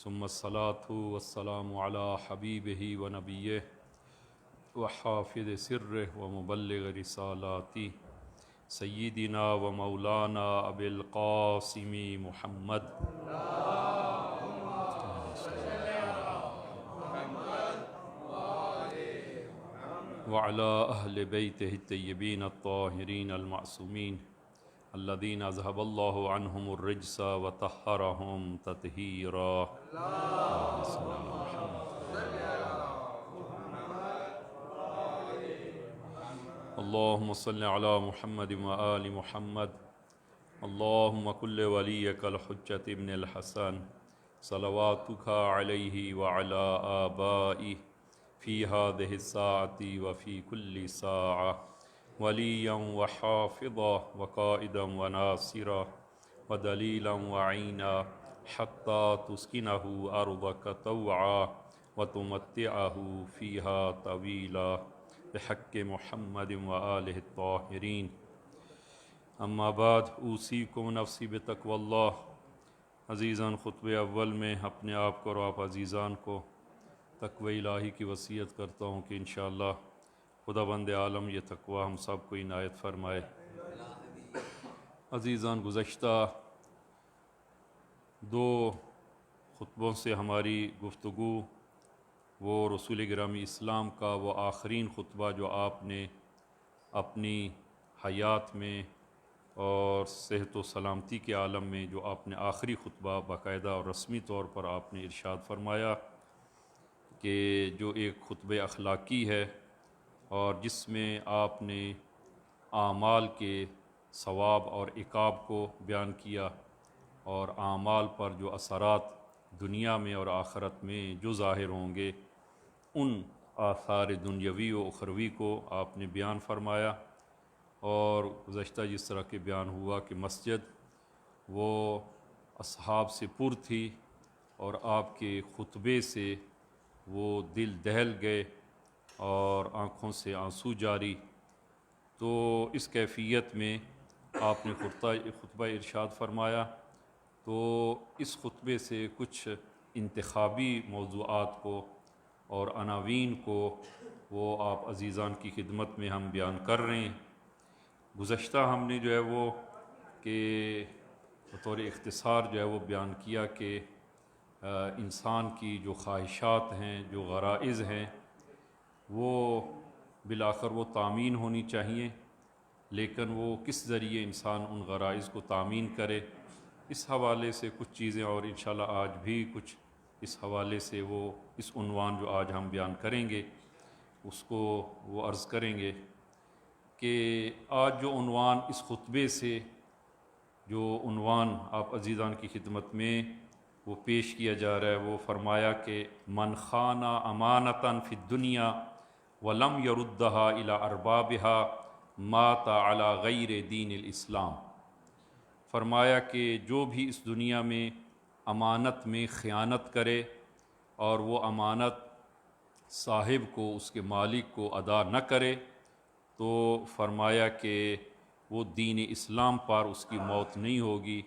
ثم الصلاة والسلام على حبيبه ونبيه وحافظ سره ومبلغ رسالاته سيدنا ومولانا أبي القاسم محمد وعلى أهل بيته الطيبين الطاهرين المعصومين الذين أذهب الله عنهم الرجس وطهرهم تطهيرا. اللهم صل على محمد وآل محمد. اللهم كل وليك الحجة ابن الحسن صلواتك عليه وعلى آبائه في هذه الساعة وفي كل ساعة وليا وحافظا وقائدا وناصرا ودليلا وعينا حتى تسكنه أرضك طوعا وتمتعه فيها طويلا بحق محمد وآله الطاهرين. اما بعد اوصیکم نفسی بتقوی اللہ. عزیزان، خطبہ اول میں اپنے آپ کو اور آپ عزیزان کو تقوی الہی کی وصیت کرتا ہوں کہ انشاءاللہ خدا بند عالم یہ تقوی ہم سب کو عنایت فرمائے. عزیزان، گزشتہ دو خطبوں سے ہماری گفتگو وہ رسول گرامی اسلام کا وہ آخرین خطبہ جو آپ نے اپنی حیات میں اور صحت و سلامتی کے عالم میں جو آپ نے آخری خطبہ باقاعدہ اور رسمی طور پر آپ نے ارشاد فرمایا کہ جو ایک خطبہ اخلاقی ہے اور جس میں آپ نے اعمال کے ثواب اور عقاب کو بیان کیا اور اعمال پر جو اثرات دنیا میں اور آخرت میں جو ظاہر ہوں گے ان آثار دنیاوی و اخروی کو آپ نے بیان فرمایا. اور گزشتہ جس طرح کے بیان ہوا کہ مسجد وہ اصحاب سے پر تھی اور آپ کے خطبے سے وہ دل دہل گئے اور آنکھوں سے آنسو جاری. تو اس کیفیت میں آپ نے خطبہ ارشاد فرمایا. تو اس خطبے سے کچھ انتخابی موضوعات کو اور عناوین کو وہ آپ عزیزان کی خدمت میں ہم بیان کر رہے ہیں. گزشتہ ہم نے جو ہے وہ کہ بطور اختصار جو ہے وہ بیان کیا کہ انسان کی جو خواہشات ہیں، جو غرائز ہیں، وہ بالآخر وہ تامین ہونی چاہیے، لیکن وہ کس ذریعے انسان ان غرائز کو تامین کرے، اس حوالے سے کچھ چیزیں اور انشاءاللہ آج بھی کچھ اس حوالے سے وہ اس عنوان جو آج ہم بیان کریں گے اس کو وہ عرض کریں گے کہ آج جو عنوان اس خطبے سے جو عنوان آپ عزیزان کی خدمت میں وہ پیش کیا جا رہا ہے وہ فرمایا کہ من خان امانتاً فی الدنیا ولم یردہا الی اربابہا مات علی غیر دین الاسلام. فرمایا کہ جو بھی اس دنیا میں امانت میں خیانت کرے اور وہ امانت صاحب کو، اس کے مالک کو ادا نہ کرے، تو فرمایا کہ وہ دین اسلام پر اس کی موت نہیں ہوگی.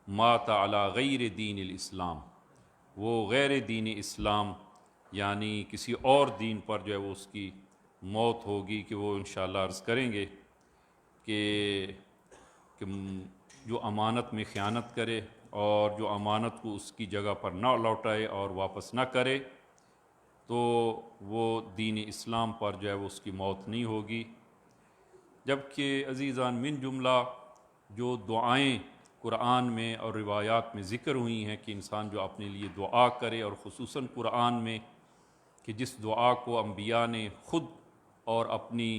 مات علی غیر دین الاسلام، وہ غیر دین اسلام یعنی کسی اور دین پر جو ہے وہ اس کی موت ہوگی. کہ وہ انشاءاللہ عرض کریں گے کہ جو امانت میں خیانت کرے اور جو امانت کو اس کی جگہ پر نہ لوٹائے اور واپس نہ کرے تو وہ دین اسلام پر جو ہے وہ اس کی موت نہیں ہوگی. جبکہ عزیزان من جملہ جو دعائیں قرآن میں اور روایات میں ذکر ہوئی ہیں کہ انسان جو اپنے لیے دعا کرے، اور خصوصاً قرآن میں کہ جس دعا کو انبیاء نے خود اور اپنی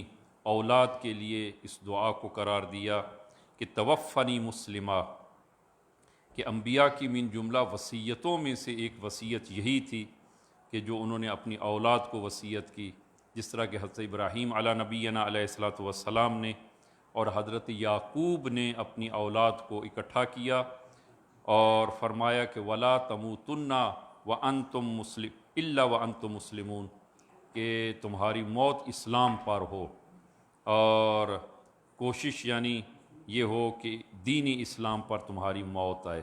اولاد کے لیے اس دعا کو قرار دیا کہ توفنی مسلمہ، کہ انبیاء کی من جملہ وصیتوں میں سے ایک وصیت یہی تھی کہ جو انہوں نے اپنی اولاد کو وصیت کی. جس طرح کہ حضرت ابراہیم علی نبینا علیہ الصلوۃ والسلام نے اور حضرت یعقوب نے اپنی اولاد کو اکٹھا کیا اور فرمایا کہ ولا تموتن وانتم مسلم الا وانتم مسلمون، کہ تمہاری موت اسلام پر ہو اور کوشش یعنی یہ ہو کہ دینی اسلام پر تمہاری موت آئے.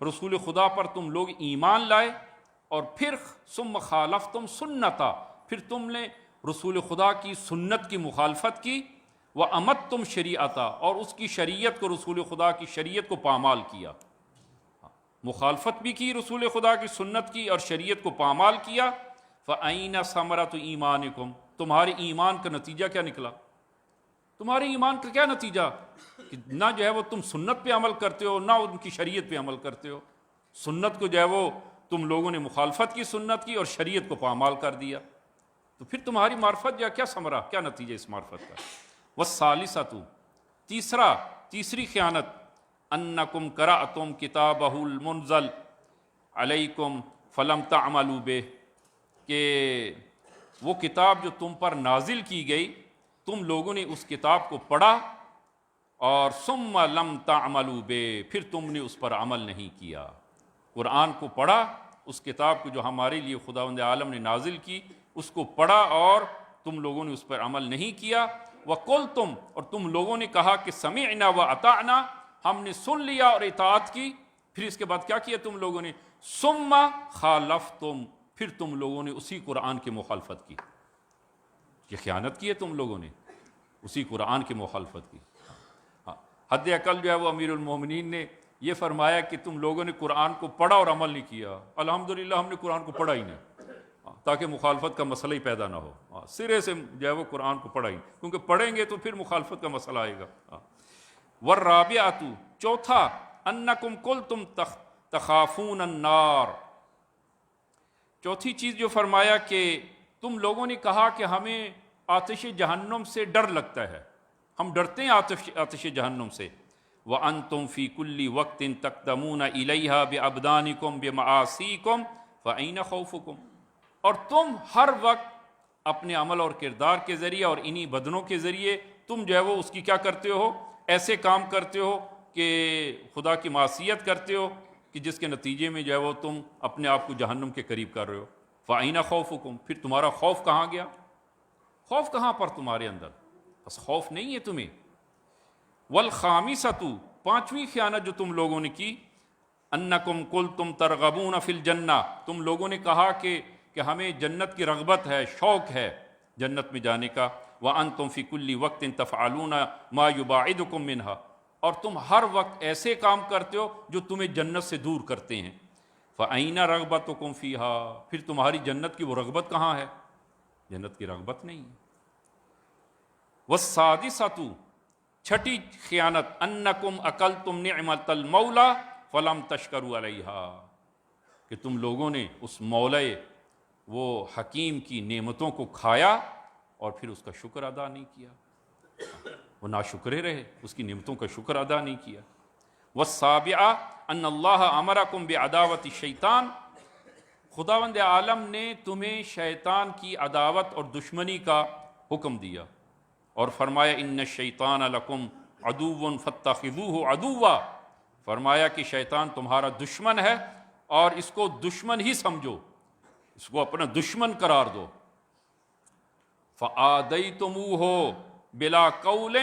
رسول خدا پر تم لوگ ایمان لائے اور پھر ثم خالفتم سنتا، پھر تم نے رسول خدا کی سنت کی مخالفت کی، وامتتم شریعتا، اور اس کی شریعت کو، رسول خدا کی شریعت کو پامال کیا، مخالفت بھی کی رسول خدا کی سنت کی اور شریعت کو پامال کیا، فَأَيْنَ ثَمَرَةُ ایمانکم، تمہارے ایمان کا نتیجہ کیا نکلا؟ تمہارے ایمان کا کیا نتیجہ؟ کہ نہ جو ہے وہ تم سنت پہ عمل کرتے ہو، نہ ان کی شریعت پہ عمل کرتے ہو، سنت کو جو ہے وہ تم لوگوں نے مخالفت کی سنت کی اور شریعت کو پامال کر دیا، تو پھر تمہاری معرفت یا کیا ثمرہ، کیا نتیجہ اس معرفت کا؟ وَالثَّالِثَةُ، تیسری خیانت، انکم قرأتم کتابہ المنزل علیکم فلم تعملوا بہ، کہ وہ کتاب جو تم پر نازل کی گئی تم لوگوں نے اس کتاب کو پڑھا اور ثم لم تعملوا بہ، پھر تم نے اس پر عمل نہیں کیا۔ قرآن کو پڑھا، اس کتاب کو جو ہمارے لیے خداوند عالم نے نازل کی اس کو پڑھا اور تم لوگوں نے اس پر عمل نہیں کیا۔ وَقُلْتُمْ، اور تم لوگوں نے کہا کہ سمعنا وَأَطَعْنَا، ہم نے سن لیا اور اطاعت کی، پھر اس کے بعد کیا کیا تم لوگوں نے؟ ثم خالفتم، پھر تم لوگوں نے اسی قرآن کی مخالفت کی، یہ خیانت کی ہے تم لوگوں نے، اسی قرآن کی مخالفت کی۔ حد اقل جو ہے وہ امیر المومنین نے یہ فرمایا کہ تم لوگوں نے قرآن کو پڑھا اور عمل نہیں کیا، الحمدللہ ہم نے قرآن کو پڑھا ہی نہیں، تاکہ مخالفت کا مسئلہ ہی پیدا نہ ہو، سرے سے جو ہے وہ قرآن کو پڑھا ہی، کیونکہ پڑھیں گے تو پھر مخالفت کا مسئلہ آئے گا۔ والرابعۃ، چوتھا، انکم قلتم تخافون النار، چوتھی چیز جو فرمایا کہ تم لوگوں نے کہا کہ ہمیں آتش جہنم سے ڈر لگتا ہے، ہم ڈرتے ہیں آتش جہنم سے۔ وَأَنْتُمْ فِي كُلِّ وَقْتٍ تَقْدَمُونَ إِلَيْهَا بِأَبْدَانِكُمْ بِمَعَاصِيكُمْ فَأَيْنَ خَوْفُكُمْ، اور تم ہر وقت اپنے عمل اور کردار کے ذریعے اور انہی بدنوں کے ذریعے تم جو ہے وہ اس کی کیا کرتے ہو؟ ایسے کام کرتے ہو کہ خدا کی معصیت کرتے ہو کہ جس کے نتیجے میں جو ہے وہ تم اپنے آپ کو جہنم کے قریب کر رہے ہو۔ فَأَيْنَ خَوْفُكُمْ، پھر تمہارا خوف کہاں گیا؟ خوف کہاں پر تمہارے اندر؟ بس خوف نہیں ہے تمہیں۔ والخامسۃ، پانچویں خیانت جو تم لوگوں نے کی، انکم قلتم ترغبون فی الجنہ، تم لوگوں نے کہا کہ ہمیں جنت کی رغبت ہے، شوق ہے جنت میں جانے کا۔ وانتم فی کل وقت تفعلون ما یباعدکم منہا، اور تم ہر وقت ایسے کام کرتے ہو جو تمہیں جنت سے دور کرتے ہیں۔ فأین رغبتکم فیہا، پھر تمہاری جنت کی وہ رغبت کہاں ہے؟ جنت کی رغبت نہیں ہے۔ والسادسۃ، چھٹی خیانت، انکم اکلتم نعمت المولا فلم تشکروا علیہا، کہ تم لوگوں نے اس مولا وہ حکیم کی نعمتوں کو کھایا اور پھر اس کا شکر ادا نہیں کیا، وہ ناشکرے رہے، اس کی نعمتوں کا شکر ادا نہیں کیا۔ والسابعہ ان اللہ امرکم بعداوت الشیطان، خداوند عالم نے تمہیں شیطان کی عداوت اور دشمنی کا حکم دیا اور فرمایا ان الشیطان لکم عدو فاتخذوہ عدوا، فرمایا کہ شیطان تمہارا دشمن ہے اور اس کو دشمن ہی سمجھو، اس کو اپنا دشمن قرار دو۔ فآدیتموہ بلا قول،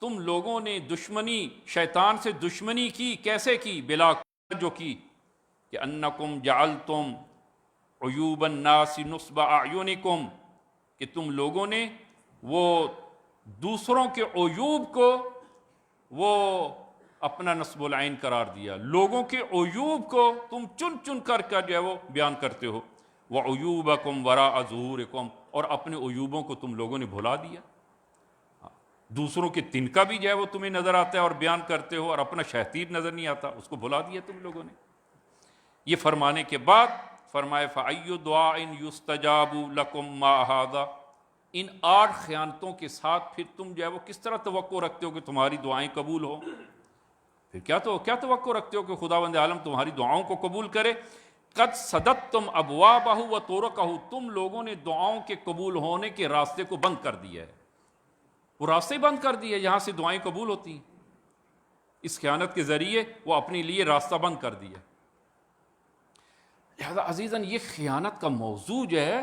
تم لوگوں نے دشمنی، شیطان سے دشمنی کی، کیسے کی؟ بلا قول، جو کی کہ انکم جعلتم عیوب الناس نصب اعینکم، کہ تم لوگوں نے وہ دوسروں کے عیوب کو وہ اپنا نصب العین قرار دیا، لوگوں کے عیوب کو تم چن چن کر جو ہے وہ بیان کرتے ہو۔ وعیوبکم وراء ظہورکم، اور اپنے عیوبوں کو تم لوگوں نے بھلا دیا، دوسروں کے تنکا بھی جو ہے وہ تمہیں نظر آتا ہے اور بیان کرتے ہو، اور اپنا شہتیر نظر نہیں آتا، اس کو بھلا دیا تم لوگوں نے۔ یہ فرمانے کے بعد فرمائے فَأَيُّ دُعَاءٍ يُسْتَجَابُ لَكُمْ مَا هَذَا، ان 8 خیانتوں کے ساتھ پھر تم جو ہے وہ کس طرح توقع رکھتے ہو کہ تمہاری دعائیں قبول ہو؟ پھر کیا توقع رکھتے ہو کہ خداوند عالم تمہاری دعاؤں کو قبول کرے؟ قد صددتم ابوابہ وطرقہ، تم لوگوں نے دعاؤں کے قبول ہونے کے راستے کو بند کر دیا ہے، وہ راستے بند کر دیے جہاں سے دعائیں قبول ہوتی ہیں، اس خیانت کے ذریعے وہ اپنے لیے راستہ بند کر دیا۔ لہذا عزیزاً یہ خیانت کا موضوع جو ہے،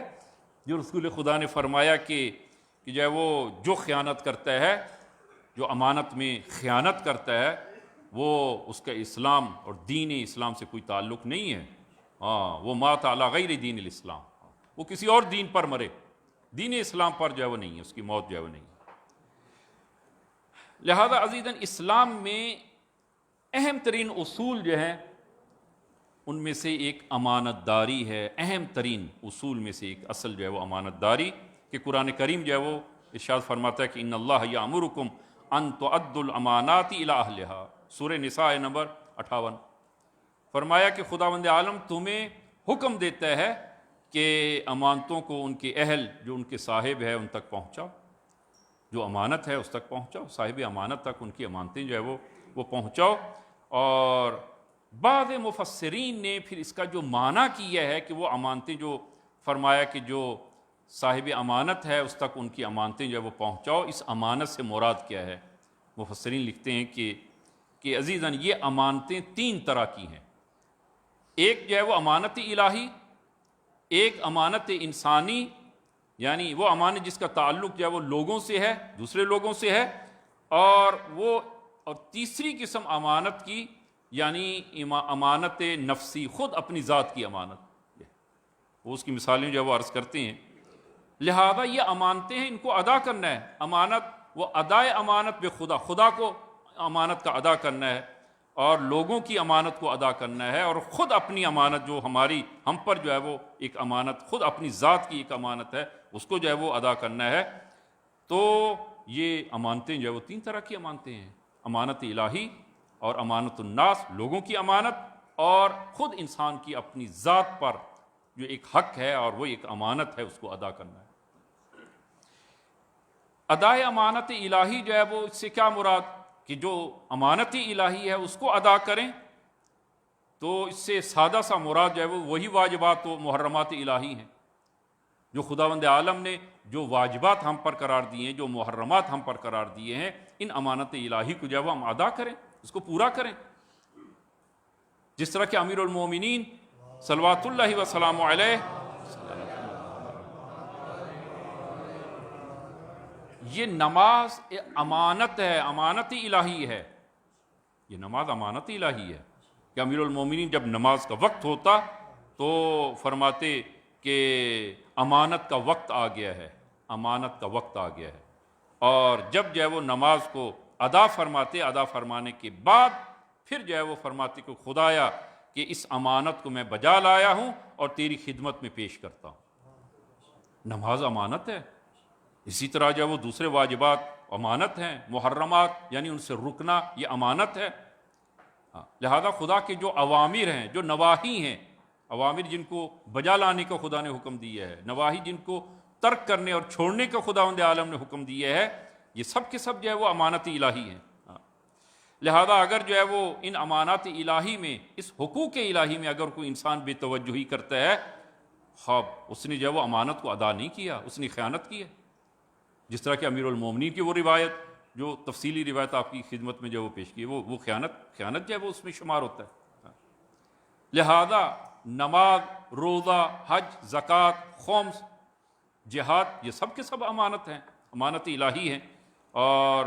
جو رسول خدا نے فرمایا کہ جو ہے وہ جو خیانت کرتا ہے، جو امانت میں خیانت کرتا ہے، وہ اس کا اسلام اور دین اسلام سے کوئی تعلق نہیں ہے. ہاں وہ مات علی غیر دین الاسلام، وہ کسی اور دین پر مرے، دین اسلام پر جو ہے وہ نہیں ہے، اس کی موت جو ہے وہ نہیں ہے. لہذا عزیزاً اسلام میں اہم ترین اصول جو ہیں ان میں سے ایک امانت داری ہے. اہم ترین اصول میں سے ایک اصل جو ہے وہ امانت داری، کہ قرآن کریم جو ہے وہ ارشاد فرماتا ہے کہ ان اللہ یامرکم ان تؤدوا الامانات الی اہلھا، سورہ نساء نمبر 58. فرمایا کہ خداوند عالم تمہیں حکم دیتا ہے کہ امانتوں کو ان کے اہل جو ان کے صاحب ہے ان تک پہنچاؤ، جو امانت ہے اس تک پہنچاؤ، صاحب امانت تک ان کی امانتیں جو ہے وہ پہنچاؤ. اور بعض مفسرین نے پھر اس کا جو معنی کیا ہے کہ وہ امانتیں جو فرمایا کہ جو صاحب امانت ہے اس تک ان کی امانتیں جو ہے وہ پہنچاؤ، اس امانت سے مراد کیا ہے؟ مفسرین لکھتے ہیں کہ عزیزاً یہ امانتیں 3 طرح کی ہیں. ایک جو ہے وہ امانت الہی، ایک امانت انسانی، یعنی وہ امانت جس کا تعلق جو ہے وہ لوگوں سے ہے، دوسرے لوگوں سے ہے، اور تیسری قسم امانت کی یعنی امانت نفسی، خود اپنی ذات کی امانت. وہ اس کی مثالیں جو ہے وہ عرض کرتے ہیں. لہذا یہ امانتیں ہیں، ان کو ادا کرنا ہے. امانت وہ ادائے امانت بے خدا کو امانت کا ادا کرنا ہے، اور لوگوں کی امانت کو ادا کرنا ہے، اور خود اپنی امانت جو ہم پر جو ہے وہ ایک امانت، خود اپنی ذات کی ایک امانت ہے، اس کو جو ہے وہ ادا کرنا ہے. تو یہ امانتیں جو ہے وہ 3 طرح کی امانتیں ہیں: امانت الہی اور امانت الناس، لوگوں کی امانت، اور خود انسان کی اپنی ذات پر جو ایک حق ہے اور وہ ایک امانت ہے، اس کو ادا کرنا ہے. ادائے امانت الہی جو ہے وہ اس سے کیا مراد؟ کہ جو امانت الہی ہے اس کو ادا کریں. تو اس سے سادہ سا مراد جو ہے وہ وہی واجبات و محرمات الہی ہیں جو خداوند عالم نے جو واجبات ہم پر قرار دیے ہیں، جو محرمات ہم پر قرار دیے ہیں، ان امانت الہی کو جو ہے وہ ہم ادا کریں، اس کو پورا کریں. جس طرح کہ امیر المومنین صلوات اللہ وسلام علیہ یہ نماز امانت ہے، امانت الہی ہے. یہ نماز امانت الہی ہے کہ امیر المومنین جب نماز کا وقت ہوتا تو فرماتے کہ امانت کا وقت آ گیا ہے، امانت کا وقت آ گیا ہے. اور جب جو ہے وہ نماز کو ادا فرماتے، ادا فرمانے کے بعد پھر جو ہے وہ فرماتے کہ خدایا کہ اس امانت کو میں بجا لایا ہوں اور تیری خدمت میں پیش کرتا ہوں. نماز امانت ہے. اسی طرح جو ہے وہ دوسرے واجبات امانت ہیں، محرمات یعنی ان سے رکنا یہ امانت ہے. لہذا خدا کے جو اوامر ہیں، جو نواہی ہیں، اوامر جن کو بجا لانے کا خدا نے حکم دیا ہے، نواہی جن کو ترک کرنے اور چھوڑنے کا خداوند عالم نے حکم دیا ہے، یہ سب کے سب جو ہے وہ امانت الہی ہیں. لہذا اگر جو ہے وہ ان امانات الہی میں، اس حقوق الہی میں اگر کوئی انسان بے توجہی کرتا ہے، خواب اس نے جو ہے وہ امانت کو ادا نہیں کیا، اس نے خیانت کی ہے. جس طرح کہ امیر المومنین کی وہ روایت جو تفصیلی روایت آپ کی خدمت میں جو وہ پیش کی ہے، وہ خیانت جو ہے وہ اس میں شمار ہوتا ہے. لہذا نماز، روزہ، حج، زکوٰۃ، خمس، جہاد، یہ سب کے سب امانت ہیں، امانت الہی ہیں. اور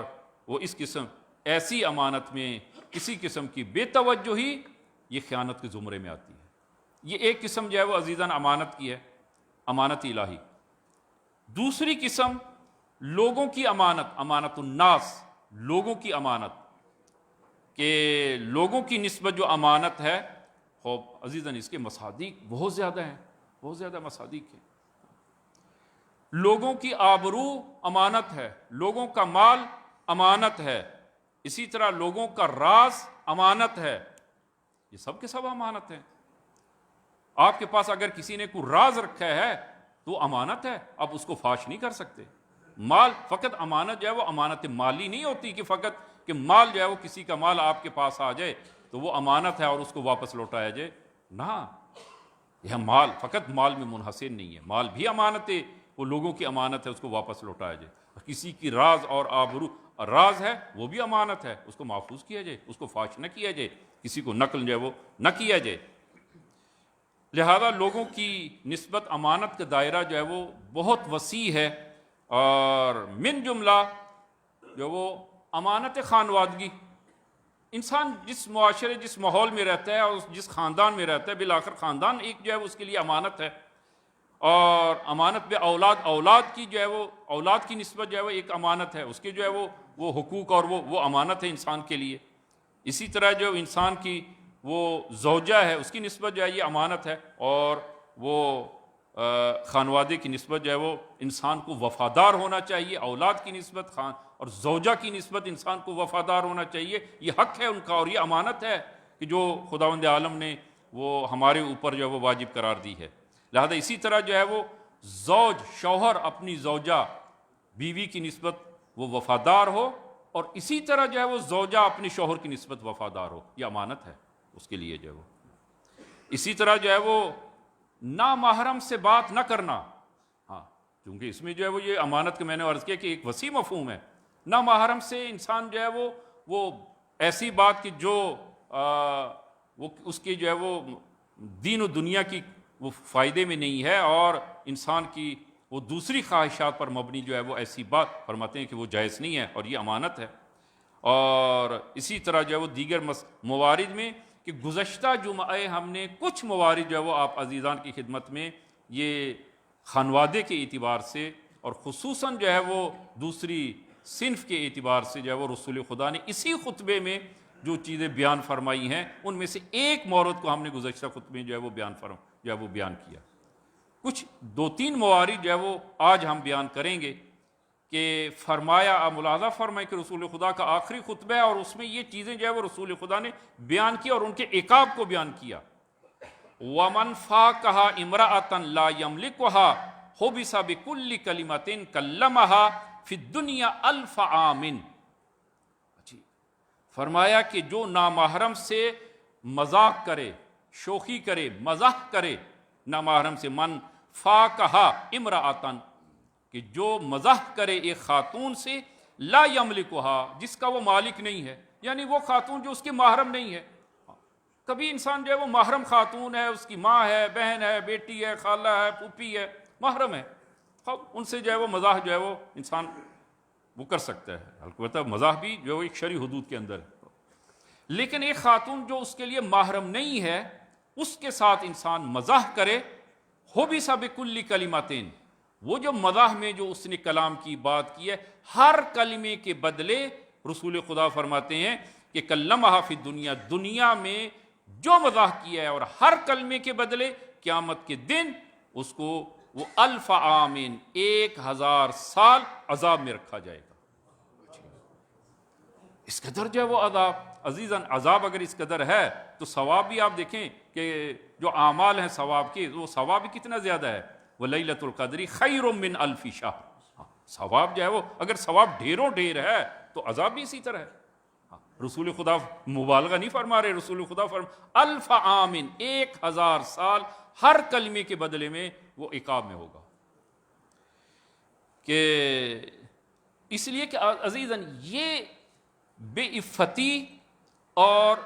وہ اس قسم ایسی امانت میں کسی قسم کی بے توجہی یہ خیانت کے زمرے میں آتی ہے. یہ ایک قسم جو ہے وہ عزیزاً امانت کی ہے، امانت الہی. دوسری قسم لوگوں کی امانت، امانت الناس، لوگوں کی امانت، کہ لوگوں کی نسبت جو امانت ہے، عزیزاً اس کے مصادیق بہت زیادہ ہیں، بہت زیادہ مصادیق ہیں. لوگوں کی آبرو امانت ہے، لوگوں کا مال امانت ہے، اسی طرح لوگوں کا راز امانت ہے. یہ سب کے سب امانت ہیں. آپ کے پاس اگر کسی نے کوئی راز رکھا ہے تو امانت ہے، آپ اس کو فاش نہیں کر سکتے. مال فقط امانت جو ہے وہ امانت مالی نہیں ہوتی کہ فقط کہ مال جو ہے وہ کسی کا مال آپ کے پاس آ جائے تو وہ امانت ہے اور اس کو واپس لوٹایا جائے. نہ، یہ مال فقط مال میں منحصر نہیں ہے، مال بھی امانت ہے، وہ لوگوں کی امانت ہے، اس کو واپس لوٹایا جائے. کسی کی راز اور آبرو راز ہے وہ بھی امانت ہے، اس کو محفوظ کیا جائے، اس کو فاش نہ کیا جائے، کسی کو نقل جو ہے وہ نہ کیا جائے. لہذا لوگوں کی نسبت امانت کا دائرہ جو ہے وہ بہت وسیع ہے. اور من جملہ جو وہ امانت خانوادگی، انسان جس معاشرے جس ماحول میں رہتا ہے اور جس خاندان میں رہتا ہے، بالآخر خاندان ایک جو ہے اس کے لیے امانت ہے، اور امانت میں اولاد کی جو ہے وہ اولاد کی نسبت جو ہے وہ ایک امانت ہے، اس کے جو ہے وہ حقوق اور وہ امانت ہے انسان کے لیے. اسی طرح جو انسان کی وہ زوجہ ہے اس کی نسبت جو ہے یہ امانت ہے، اور وہ خانوادے کی نسبت جو ہے وہ انسان کو وفادار ہونا چاہیے. اولاد کی نسبت خان اور زوجہ کی نسبت انسان کو وفادار ہونا چاہیے. یہ حق ہے ان کا اور یہ امانت ہے کہ جو خداوند عالم نے وہ ہمارے اوپر جو ہے وہ واجب قرار دی ہے. لہذا اسی طرح جو ہے وہ زوج شوہر اپنی زوجہ بیوی کی نسبت وہ وفادار ہو، اور اسی طرح جو ہے وہ زوجہ اپنی شوہر کی نسبت وفادار ہو. یہ امانت ہے اس کے لیے جو ہے وہ. اسی طرح جو ہے وہ نامحرم سے بات نہ کرنا. ہاں، کیونکہ اس میں جو ہے وہ یہ امانت کے میں نے عرض کیا کہ ایک وسیع مفہوم ہے. نامحرم سے انسان جو ہے وہ ایسی بات کہ جو وہ اس کی جو ہے وہ دین و دنیا کی وہ فائدے میں نہیں ہے، اور انسان کی وہ دوسری خواہشات پر مبنی جو ہے وہ ایسی بات فرماتے ہیں کہ وہ جائز نہیں ہے، اور یہ امانت ہے. اور اسی طرح جو ہے وہ دیگر موارد میں کہ گزشتہ جمعہ ہم نے کچھ موارد جو ہے وہ آپ عزیزان کی خدمت میں یہ خانوادے کے اعتبار سے اور خصوصاً جو ہے وہ دوسری صنف کے اعتبار سے جو ہے وہ رسول خدا نے اسی خطبے میں جو چیزیں بیان فرمائی ہیں ان میں سے ایک مورد کو ہم نے گزشتہ خطبے جو ہے وہ بیان کیا. کچھ دو تین موارد جو ہے وہ آج ہم بیان کریں گے کہ فرمایا، ملاحظہ فرمائے کہ رسول خدا کا آخری خطبہ ہے اور اس میں یہ چیزیں جو ہے وہ رسول خدا نے بیان کی اور ان کے عقاب کو بیان کیا. وَمَنْ فَاقَهَا امْرَأَةً لَا يَمْلِكُهَا حُبِسَ بِكُلِّ كَلِمَةٍ كَلَّمَهَا فِي الدُّنْيَا أَلْفَ عَامٍ. فرمایا کہ جو نامحرم سے مذاق کرے، شوخی کرے، مزاح کرے، نامحرم سے، من فَاقَهَا امْرَأَةً، کہ جو مزاح کرے ایک خاتون سے، لا یملکها، جس کا وہ مالک نہیں ہے، یعنی وہ خاتون جو اس کی محرم نہیں ہے. کبھی انسان جو ہے وہ محرم خاتون ہے، اس کی ماں ہے، بہن ہے، بیٹی ہے، خالہ ہے، پھوپھی ہے، محرم ہے، ان سے جو ہے وہ مزاح جو ہے وہ انسان وہ کر سکتا ہے. البتہ مزاح بھی جو ایک شرعی حدود کے اندر ہے. لیکن ایک خاتون جو اس کے لیے محرم نہیں ہے اس کے ساتھ انسان مزاح کرے، حُبِسَ بِكُلِّ كَلِمَةٍ، وہ جو مزاح میں جو اس نے کلام کی بات کی ہے، ہر کلمے کے بدلے رسول خدا فرماتے ہیں کہ کلمہا فی الدنیا، دنیا میں جو مزاح کیا ہے اور ہر کلمے کے بدلے قیامت کے دن اس کو وہ 1000 عامٍ، 1000 سال عذاب میں رکھا جائے گا. اس قدر جو ہے وہ عذاب، عزیزاً عذاب اگر اس قدر ہے تو ثواب بھی آپ دیکھیں کہ جو اعمال ہیں ثواب کے، وہ ثواب بھی کتنا زیادہ ہے. وَلَيْلَةُ الْقَدْرِ خَيْرٌ مِّنْ أَلْفِ شَهْرٍ. ثواب جو ہے وہ اگر ثواب ڈھیروں ڈھیر ہے تو عذاب بھی اسی طرح ہے. رسول خدا مبالغہ نہیں فرما رہے، رسول خدا فرما 1000 عامٍ، 1000 سال ہر کلمے کے بدلے میں وہ عقاب میں ہوگا. کہ اس لیے کہ عزیزاً یہ بے عفتی اور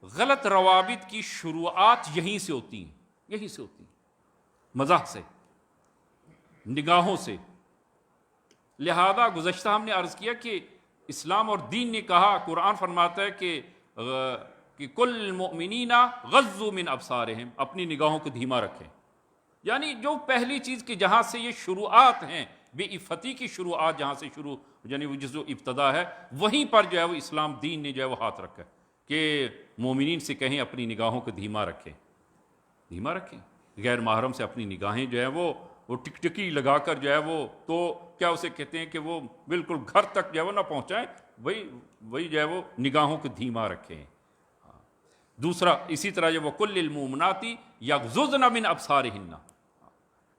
غلط روابط کی شروعات یہیں سے ہوتی ہیں، یہیں سے ہوتی ہیں، مزاح سے، نگاہوں سے. لہذا گزشتہ ہم نے عرض کیا کہ اسلام اور دین نے کہا، قرآن فرماتا ہے کہ کل المؤمنین غضوا من ابصارہم، اپنی نگاہوں کو دھیما رکھیں. یعنی جو پہلی چیز کہ جہاں سے یہ شروعات ہیں، بے عفتی کی شروعات جہاں سے شروع، یعنی وہ جس جو ابتدا ہے وہیں پر جو ہے وہ اسلام دین نے جو ہے وہ ہاتھ رکھا ہے کہ مومنین سے کہیں اپنی نگاہوں کو دھیما رکھیں، دھیما رکھیں. غیر محرم سے اپنی نگاہیں جو ہے وہ ٹکٹکی لگا کر جو ہے وہ، تو کیا اسے کہتے ہیں کہ وہ بالکل گھر تک جو ہے وہ نہ پہنچائیں، وہی جو ہے وہ نگاہوں کو دھیما رکھیں. دوسرا اسی طرح جو وَقُلْ لِلْمُؤْمِنَاتِ يَغْضُضْنَ مِنْ أَبْصَارِهِنَّ،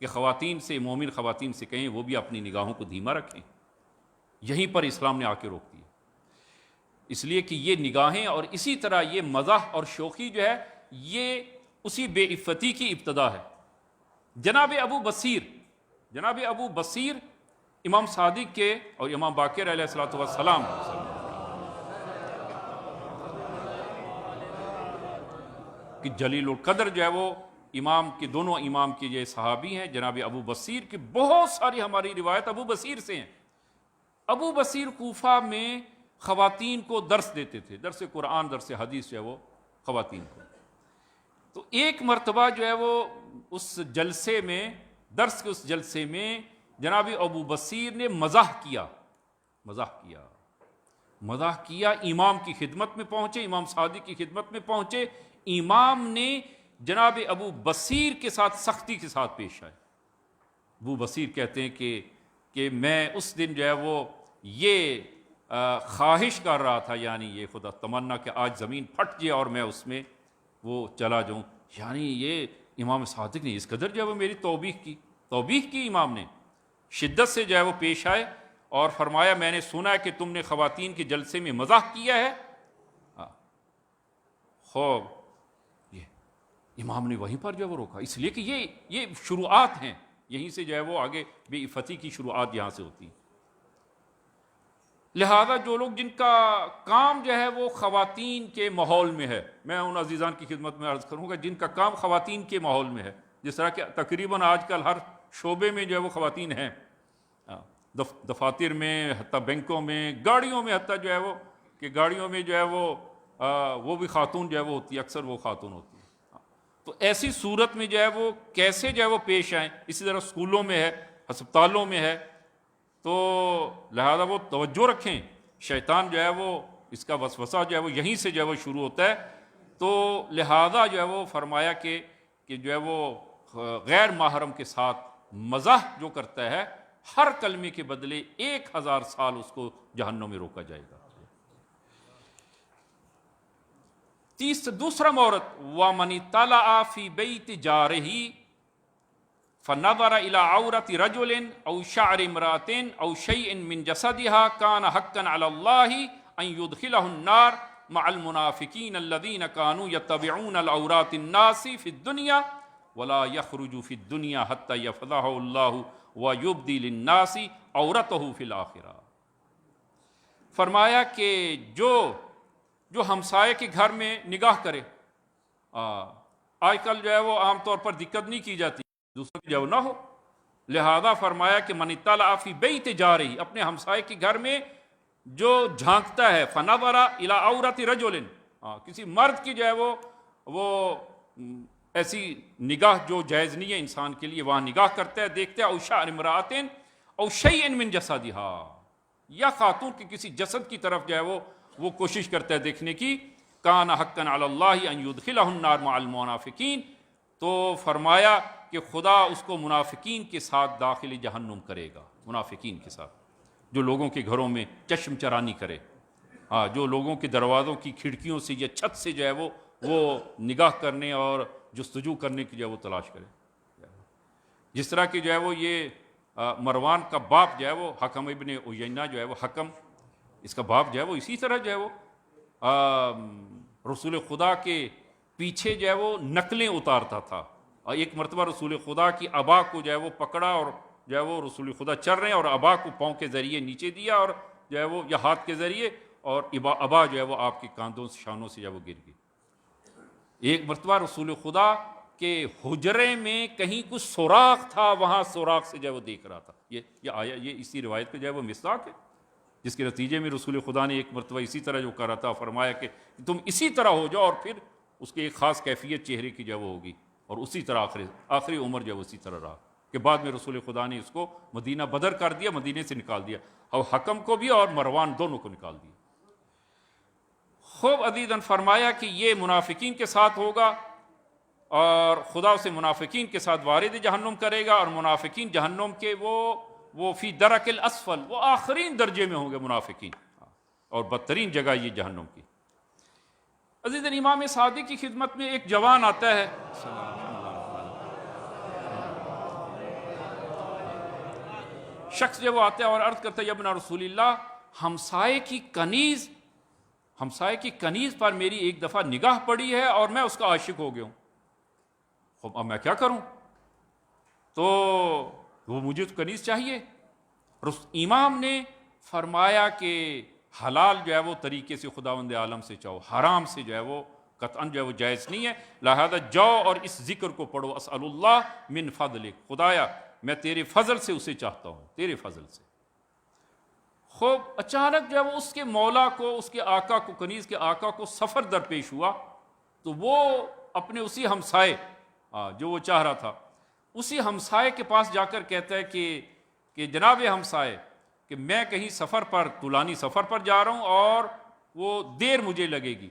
کہ خواتین سے، مومن خواتین سے کہیں وہ بھی اپنی نگاہوں کو دھیما رکھیں. یہیں پر اسلام نے آ کے روک دیا، اس لیے کہ یہ نگاہیں اور اسی طرح یہ مزاح اور شوخی جو ہے یہ اسی بے عفتی کی ابتدا ہے. جناب ابو بصیر امام صادق کے اور امام باقر علیہ الصلوۃ والسلام کہ جلیل القدر جو ہے وہ امام کے، دونوں امام کے یہ صحابی ہیں. جناب ابو بصیر کی بہت ساری ہماری روایت ابو بصیر سے ہیں. ابو بصیر کوفہ میں خواتین کو درس دیتے تھے، درس قرآن، درس حدیث جو ہے وہ خواتین کو. تو ایک مرتبہ جو ہے وہ اس جلسے میں، درس کے اس جلسے میں جناب ابو بصیر نے مزاح کیا. امام کی خدمت میں پہنچے، امام صادق کی خدمت میں پہنچے. امام نے جناب ابو بصیر کے ساتھ سختی کے ساتھ پیش آئے. ابو بصیر کہتے ہیں کہ میں اس دن جو ہے وہ یہ خواہش کر رہا تھا، یعنی یہ خدا تمنا کہ آج زمین پھٹ جائے اور میں اس میں وہ چلا جاؤں. یعنی یہ امام صادق نے اس قدر جو ہے وہ میری توبیخ کی امام نے. شدت سے جو ہے وہ پیش آئے اور فرمایا میں نے سنا ہے کہ تم نے خواتین کے جلسے میں مزاح کیا ہے. خوب یہ امام نے وہیں پر جو ہے وہ روکا، اس لیے کہ یہ شروعات ہیں، یہیں سے جو ہے وہ آگے بے عفتی کی شروعات یہاں سے ہوتی ہیں. لہذا جو لوگ جن کا کام جو ہے وہ خواتین کے ماحول میں ہے، میں ان عزیزان کی خدمت میں عرض کروں گا جن کا کام خواتین کے ماحول میں ہے، جس طرح کہ تقریباً آج کل ہر شعبے میں جو ہے وہ خواتین ہیں، دفاتر میں، حتیٰ بینکوں میں، گاڑیوں میں، حتیٰ جو ہے وہ کہ گاڑیوں میں جو ہے وہ بھی خاتون جو ہے وہ ہوتی ہے، اکثر وہ خاتون ہوتی ہے. تو ایسی صورت میں جو ہے وہ کیسے جو ہے وہ پیش آئیں. اسی طرح اسکولوں میں ہے، ہسپتالوں میں ہے، تو لہذا وہ توجہ رکھیں. شیطان جو ہے وہ اس کا وسوسہ جو ہے وہ یہیں سے جو ہے وہ شروع ہوتا ہے. تو لہذا جو ہے وہ فرمایا کہ جو ہے وہ غیر محرم کے ساتھ مزاح جو کرتا ہے، ہر کلمے کے بدلے 1000 سال اس کو جہنم میں روکا جائے گا. دوسرا مورد، وَمَنِ اطَّلَعَ فِي بَيْتِ جَارِهِ فَنَظَرَ إِلَىٰ عَوْرَةِ رَجُلٍ أَوْ شَعْرِ امْرَأَةٍ أَوْ شَيْءٍ مِّن جَسَدِهَا كَانَ حَقًّا عَلَى اللَّهِ أَن يُدْخِلَهُ النَّارَ مَعَ الْمُنَافِقِينَ الَّذِينَ كَانُوا يَتَّبِعُونَ الْعَوْرَاتِ النَّاسِ فِي الدُّنْيَا وَلَا يَخْرُجُ فِي الدُّنْيَا حَتَّى يَفْضَحَهُ اللَّهُ وَيُبْدِي لِلنَّاسِ عَوْرَتَهُ فِي الْآخِرَةِ. فرمایا کہ جو ہمسائے کے گھر میں نگاہ کرے، آج کل جو ہے وہ عام طور پر دقت نہیں کی جاتی، دوسروں کی جو نہ ہو. لہذا فرمایا کہ من اطلع فی بیت جارہ، اپنے ہمسائے کے گھر میں جو جھانکتا ہے، فنظر الی عورت رجل، کسی مرد کی جو ہے وہ ایسی نگاہ جو جائز نہیں ہے انسان کے لیے، وہاں نگاہ کرتا ہے، دیکھتا ہے، او شعر امرأۃ او شیء من جسدها، یا خاتون کے کسی جسد کی طرف جو ہے وہ کوشش کرتا ہے دیکھنے کی. کان حقا علی اللہ ان یدخلہ النار مع المنافقین، تو فرمایا کہ خدا اس کو منافقین کے ساتھ داخل جہنم کرے گا. منافقین کے ساتھ، جو لوگوں کے گھروں میں چشم چرانی کرے، جو لوگوں کے دروازوں کی کھڑکیوں سے یا چھت سے جو ہے وہ نگاہ کرنے اور جستجو کرنے کی جو ہے وہ تلاش کرے. جس طرح کہ جو ہے وہ یہ مروان کا باپ جو ہے وہ حکم ابن عیینہ جو ہے وہ حکم، اس کا باپ جو ہے وہ اسی طرح جو ہے وہ رسول خدا کے پیچھے جو ہے وہ نقلیں اتارتا تھا. اور ایک مرتبہ رسول خدا کی ابا کو جو ہے وہ پکڑا اور جو ہے وہ رسول خدا چل رہے ہیں اور ابا کو پاؤں کے ذریعے نیچے دیا اور جو ہے وہ یا ہاتھ کے ذریعے، اور ابا جو ہے وہ آپ کے کاندھوں سے شانوں سے جو ہے وہ گر گئی. ایک مرتبہ رسول خدا کے حجرے میں کہیں کچھ سوراخ تھا، وہاں سوراخ سے جو ہے وہ دیکھ رہا تھا. یہ آیا، یہ اسی روایت کا جو ہے وہ مصداق ہے، جس کے نتیجے میں رسول خدا نے ایک مرتبہ اسی طرح جو کہا تھا، فرمایا کہ تم اسی طرح ہو جاؤ، اور پھر اس کی ایک خاص کیفیت چہرے کی جو ہے وہ ہوگی، اور اسی طرح آخری عمر جو ہے اسی طرح رہا. کہ بعد میں رسول خدا نے اس کو مدینہ بدر کر دیا، مدینے سے نکال دیا، اور حکم کو بھی اور مروان دونوں کو نکال دیا. خوب عزیزاً فرمایا کہ یہ منافقین کے ساتھ ہوگا، اور خدا اسے منافقین کے ساتھ وارد جہنم کرے گا، اور منافقین جہنم کے وہ فی درک الاسفل، وہ آخرین درجے میں ہوں گے منافقین، اور بدترین جگہ یہ جہنم کی. عزیزاً امام صادق کی خدمت میں ایک جوان آتا ہے، شخص جب وہ آتا ہے اور عرض کرتا ہے، یا ابن رسول اللہ، ہمسائے کی کنیز پر میری ایک دفعہ نگاہ پڑی ہے اور میں اس کا عاشق ہو گیا ہوں، اب میں کیا کروں؟ تو وہ مجھے تو کنیز چاہیے. امام نے فرمایا کہ حلال جو ہے وہ طریقے سے خداوند عالم سے چاہو، حرام سے جو ہے وہ قطعاً جو ہے وہ جائز نہیں ہے. لہذا جاؤ اور اس ذکر کو پڑھو، اسأل اللہ من فضلک، خدایا میں تیرے فضل سے اسے چاہتا ہوں، تیرے فضل سے. خوب اچانک جو ہے وہ اس کے مولا کو، اس کے آقا کو، کنیز کے آقا کو سفر درپیش ہوا، تو وہ اپنے اسی ہمسائے جو وہ چاہ رہا تھا، اسی ہمسائے کے پاس جا کر کہتا ہے کہ جناب ہمسائے، کہ میں کہیں سفر پر، طولانی سفر پر جا رہا ہوں اور وہ دیر مجھے لگے گی،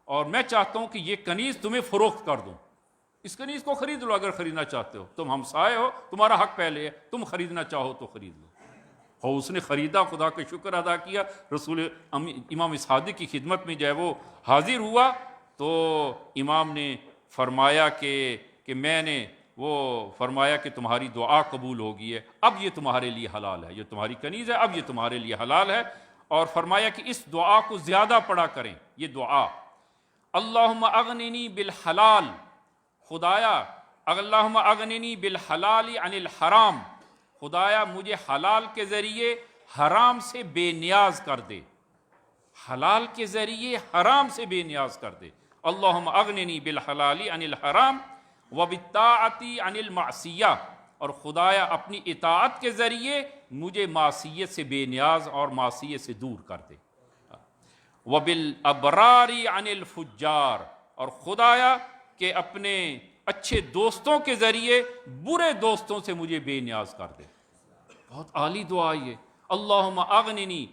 اور میں چاہتا ہوں کہ یہ کنیز تمہیں فروخت کر دوں، اس کنیز کو خرید لو اگر خریدنا چاہتے ہو، تم ہمسائے ہو، تمہارا حق پہلے ہے، تم خریدنا چاہو تو خرید لو۔ اور اس نے خریدا، خدا کا شکر ادا کیا، رسول امام صادق کی خدمت میں جو ہے وہ حاضر ہوا، تو امام نے فرمایا کہ میں نے وہ فرمایا کہ تمہاری دعا قبول ہوگی ہے، اب یہ تمہارے لیے حلال ہے، یہ تمہاری کنیز ہے، اب یہ تمہارے لیے حلال ہے، اور فرمایا کہ اس دعا کو زیادہ پڑھا کریں، یہ دعا، اللہم اغننی بالحلال، خدایا اللہم اغننی بالحلال عن الحرام، خدایا مجھے حلال کے ذریعے حرام سے بے نیاز کر دے، حلال کے ذریعے حرام سے بے نیاز کر دے، اللہم اغننی بالحلال عن الحرام وبالطاعت عن المعصیہ، اور خدایا اپنی اطاعت کے ذریعے مجھے معصیت سے بے نیاز اور معصیت سے دور کر دے، وبالابرار عن الفجار، اور خدایا کہ اپنے اچھے دوستوں کے ذریعے برے دوستوں سے مجھے بے نیاز کر دے۔ بہت عالی دعا یہ، اللہم اغننی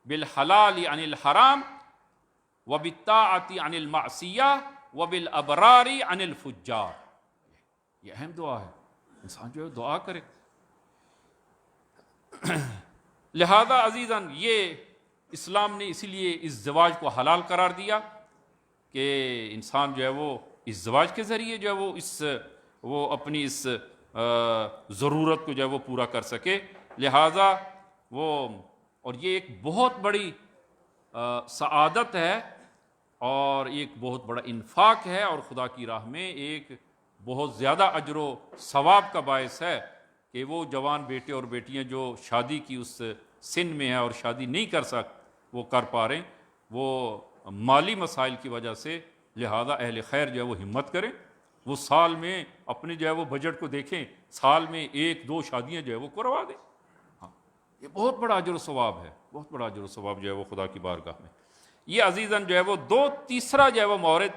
بالحلال عن الحرام وبالطاعت عن المعصیہ وبالابرار عن الفجار، یہ اہم دعا ہے، انسان جو ہے دعا کرے۔ لہذا عزیزاً یہ اسلام نے اسی لیے ازدواج کو حلال قرار دیا کہ انسان جو ہے وہ ازدواج کے ذریعے جو ہے وہ اپنی اس ضرورت کو جو ہے وہ پورا کر سکے، لہذا اور یہ ایک بہت بڑی سعادت ہے اور ایک بہت بڑا انفاق ہے، اور خدا کی راہ میں ایک بہت زیادہ اجر و ثواب کا باعث ہے کہ وہ جوان بیٹے اور بیٹیاں جو شادی کی اس سن میں ہیں اور شادی نہیں وہ کر پا رہے ہیں، وہ مالی مسائل کی وجہ سے، لہذا اہل خیر جو ہے وہ ہمت کریں، وہ سال میں اپنے جو ہے وہ بجٹ کو دیکھیں، سال میں 1-2 شادیاں جو ہے وہ کروا دیں، یہ بہت بڑا اجر و ثواب ہے، بہت بڑا اجر و ثواب جو ہے وہ خدا کی بارگاہ میں۔ یہ عزیزاً جو ہے وہ تیسرا جو ہے وہ مورد